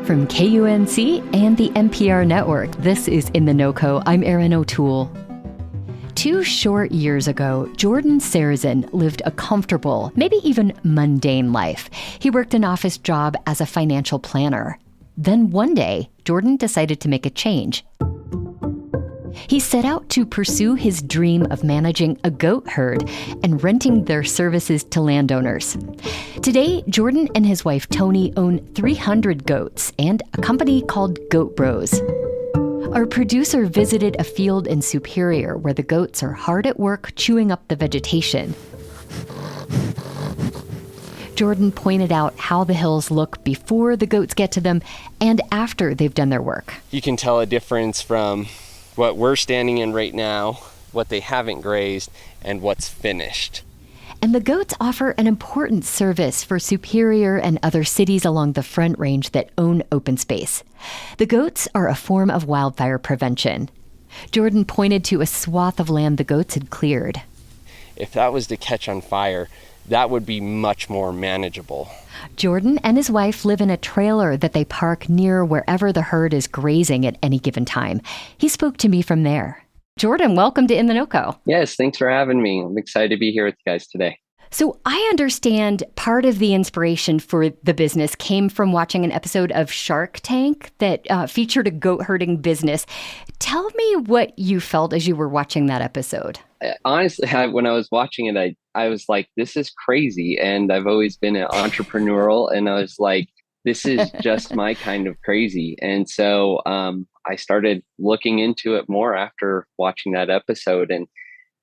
From KUNC and the NPR network, this is In The NoCo. I'm Erin O'Toole. 2 short years ago, Jordan Sarazin lived a comfortable, maybe even mundane life. He worked an office job as a financial planner. Then one day, Jordan decided to make a change. He set out to pursue his dream of managing a goat herd and renting their services to landowners. Today, Jordan and his wife Tony own 300 goats and a company called Goat Bros. Our producer visited a field in Superior where the goats are hard at work chewing up the vegetation. Jordan pointed out how the hills look before the goats get to them and after they've done their work. You can tell a difference from what we're standing in right now, what they haven't grazed, and what's finished. And the goats offer an important service for Superior and other cities along the Front Range that own open space. The goats are a form of wildfire prevention. Jordan pointed to a swath of land the goats had cleared. If that was to catch on fire, that would be much more manageable. Jordan and his wife live in a trailer that they park near wherever the herd is grazing at any given time. He spoke to me from there. Jordan, welcome to In The NoCo. Yes, thanks for having me. I'm excited to be here with you guys today. So I understand part of the inspiration for the business came from watching an episode of Shark Tank that featured a goat herding business. Tell me what you felt as you were watching that episode. Honestly, when I was watching it, I was like, this is crazy. And I've always been an entrepreneurial, and I was like, this is just my kind of crazy. And so I started looking into it more after watching that episode. And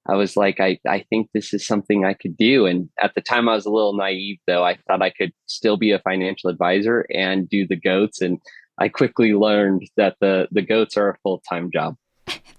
I was like, I think this is something I could do. And at the time I was a little naive, though. I thought I could still be a financial advisor and do the goats. And I quickly learned that the goats are a full-time job.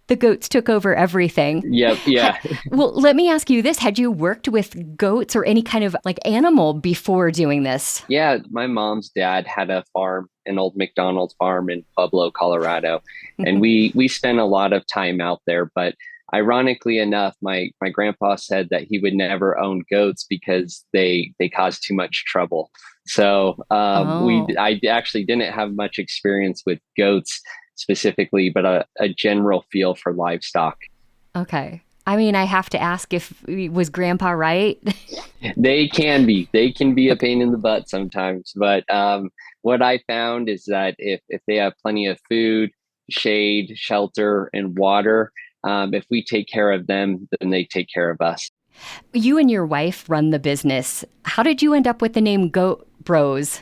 The goats took over everything. Yep, yeah. Well, let me ask you this. Had you worked with goats or any kind of like animal before doing this? Yeah, my mom's dad had a farm, an old McDonald's farm in Pueblo, Colorado. And we spent a lot of time out there. But ironically enough, my grandpa said that he would never own goats because they cause too much trouble. So I actually didn't have much experience with goats specifically, but a general feel for livestock. Okay. I mean, I have to ask, was Grandpa right? They can be a pain in the butt sometimes. But what I found is that if they have plenty of food, shade, shelter, and water, if we take care of them, then they take care of us. You and your wife run the business. How did you end up with the name Goat Bros?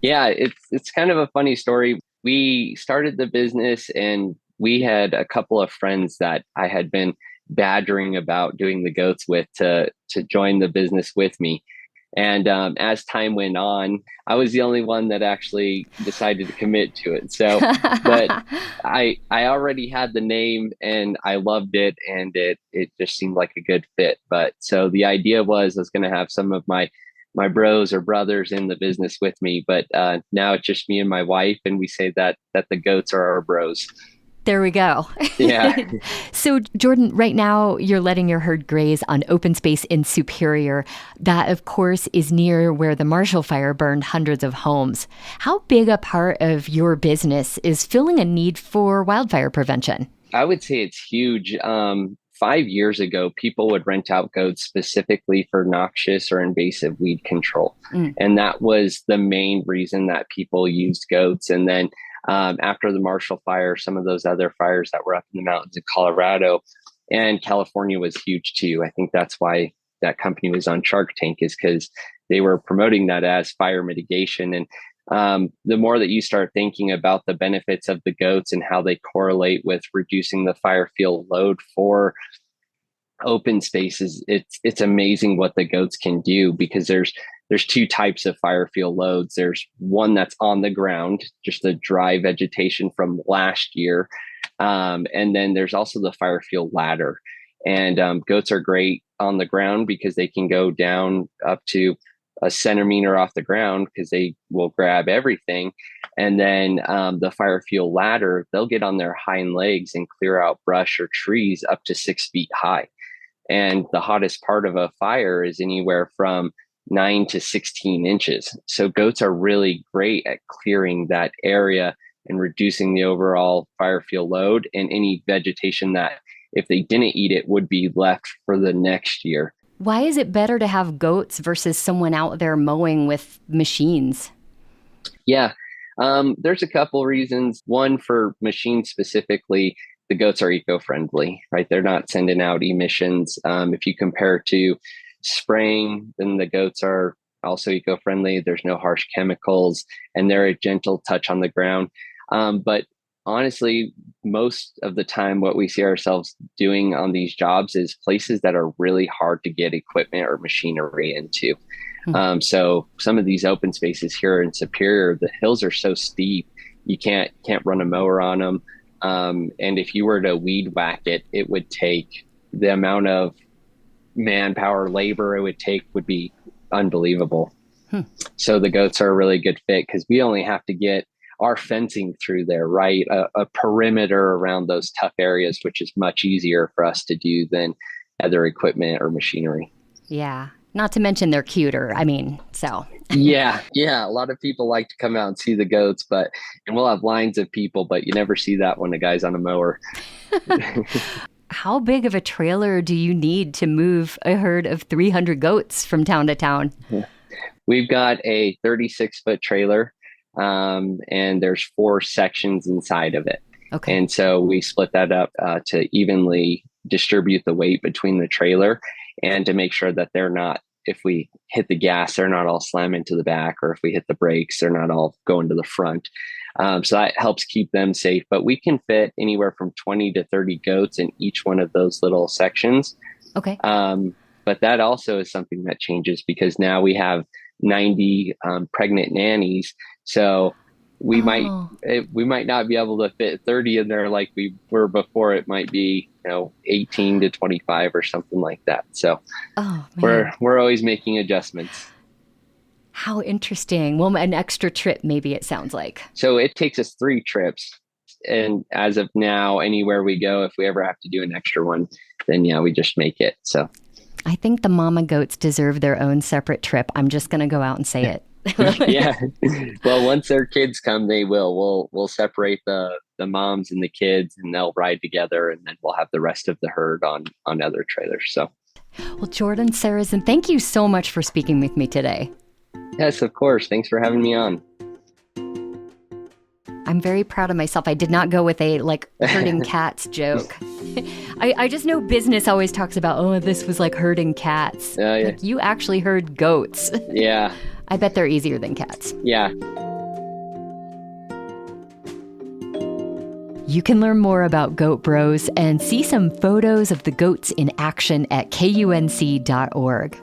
Yeah, it's kind of a funny story. We started the business and we had a couple of friends that I had been badgering about doing the goats with to join the business with me. And as time went on, I was the only one that actually decided to commit to it. So, but I already had the name and I loved it, and it just seemed like a good fit. But so the idea was I was going to have some of my bros or brothers in the business with me, but now it's just me and my wife, and we say that the goats are our bros. There we go. Yeah. So Jordan, right now you're letting your herd graze on open space in Superior. That, of course, is near where the Marshall Fire burned hundreds of homes. How big a part of your business is filling a need for wildfire prevention? I would say it's huge. 5 years ago, people would rent out goats specifically for noxious or invasive weed control. And that was the main reason that people used goats. And then after the Marshall Fire, some of those other fires that were up in the mountains of Colorado and California was huge too. I think that's why that company was on Shark Tank, is because they were promoting that as fire mitigation. And the more that you start thinking about the benefits of the goats and how they correlate with reducing the fire field load for open spaces, it's amazing what the goats can do, because there's 2 types of fire field loads. There's one that's on the ground, just the dry vegetation from last year. And then there's also the fire field ladder. And goats are great on the ground because they can go down up to a centimeter off the ground because they will grab everything. And then the fire field ladder, they'll get on their hind legs and clear out brush or trees up to 6 feet high. And the hottest part of a fire is anywhere from 9 to 16 inches. So goats are really great at clearing that area and reducing the overall fire fuel load and any vegetation that, if they didn't eat it, would be left for the next year. Why is it better to have goats versus someone out there mowing with machines? Yeah, there's a couple reasons. One, for machines specifically, the goats are eco-friendly, right? They're not sending out emissions. If you compare to spraying, then the goats are also eco-friendly. There's no harsh chemicals, and they're a gentle touch on the ground. But honestly, most of the time, what we see ourselves doing on these jobs is places that are really hard to get equipment or machinery into. So some of these open spaces here in Superior, the hills are so steep, you can't run a mower on them. And if you were to weed whack it, it would take the amount of manpower, labor it would take would be unbelievable. So the goats are a really good fit because we only have to get our fencing through there, right? A perimeter around those tough areas, which is much easier for us to do than other equipment or machinery. Yeah. Not to mention they're cuter. I mean, so. Yeah. A lot of people like to come out and see the goats, and we'll have lines of people, but you never see that when the guy's on a mower. How big of a trailer do you need to move a herd of 300 goats from town to town? We've got a 36-foot trailer, and there's 4 sections inside of it. Okay. And so we split that up to evenly distribute the weight between the trailer and to make sure that they're not, if we hit the gas, they're not all slam into the back, or if we hit the brakes, they're not all going to the front. So that helps keep them safe. But we can fit anywhere from 20 to 30 goats in each one of those little sections. Okay. But that also is something that changes because now we have 90 pregnant nannies. So we might not be able to fit 30 in there like we were before. It might be 18 to 25 or something like that. So we're always making adjustments. How interesting. Well, an extra trip, maybe it sounds like. So it takes us 3 trips. And as of now, anywhere we go, if we ever have to do an extra one, then we just make it. So I think the mama goats deserve their own separate trip. I'm just going to go out and say it. Yeah. Well, once their kids come, they will. We'll separate the moms and the kids, and they'll ride together, and then we'll have the rest of the herd on other trailers. So, well, Jordan Sarrazin, thank you so much for speaking with me today. Yes, of course. Thanks for having me on. I'm very proud of myself. I did not go with a herding cats joke. I just know business always talks about, this was like herding cats. Yeah. You actually herd goats. Yeah. I bet they're easier than cats. Yeah. You can learn more about Goat Bros and see some photos of the goats in action at KUNC.org.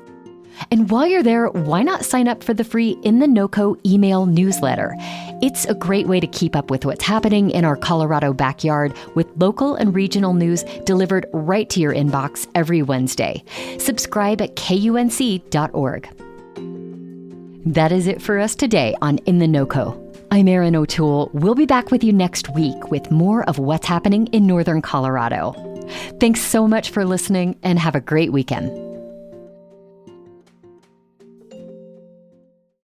And while you're there, why not sign up for the free In The NoCo email newsletter? It's a great way to keep up with what's happening in our Colorado backyard with local and regional news delivered right to your inbox every Wednesday. Subscribe at KUNC.org. That is it for us today on In The NoCo. I'm Erin O'Toole. We'll be back with you next week with more of what's happening in Northern Colorado. Thanks so much for listening and have a great weekend.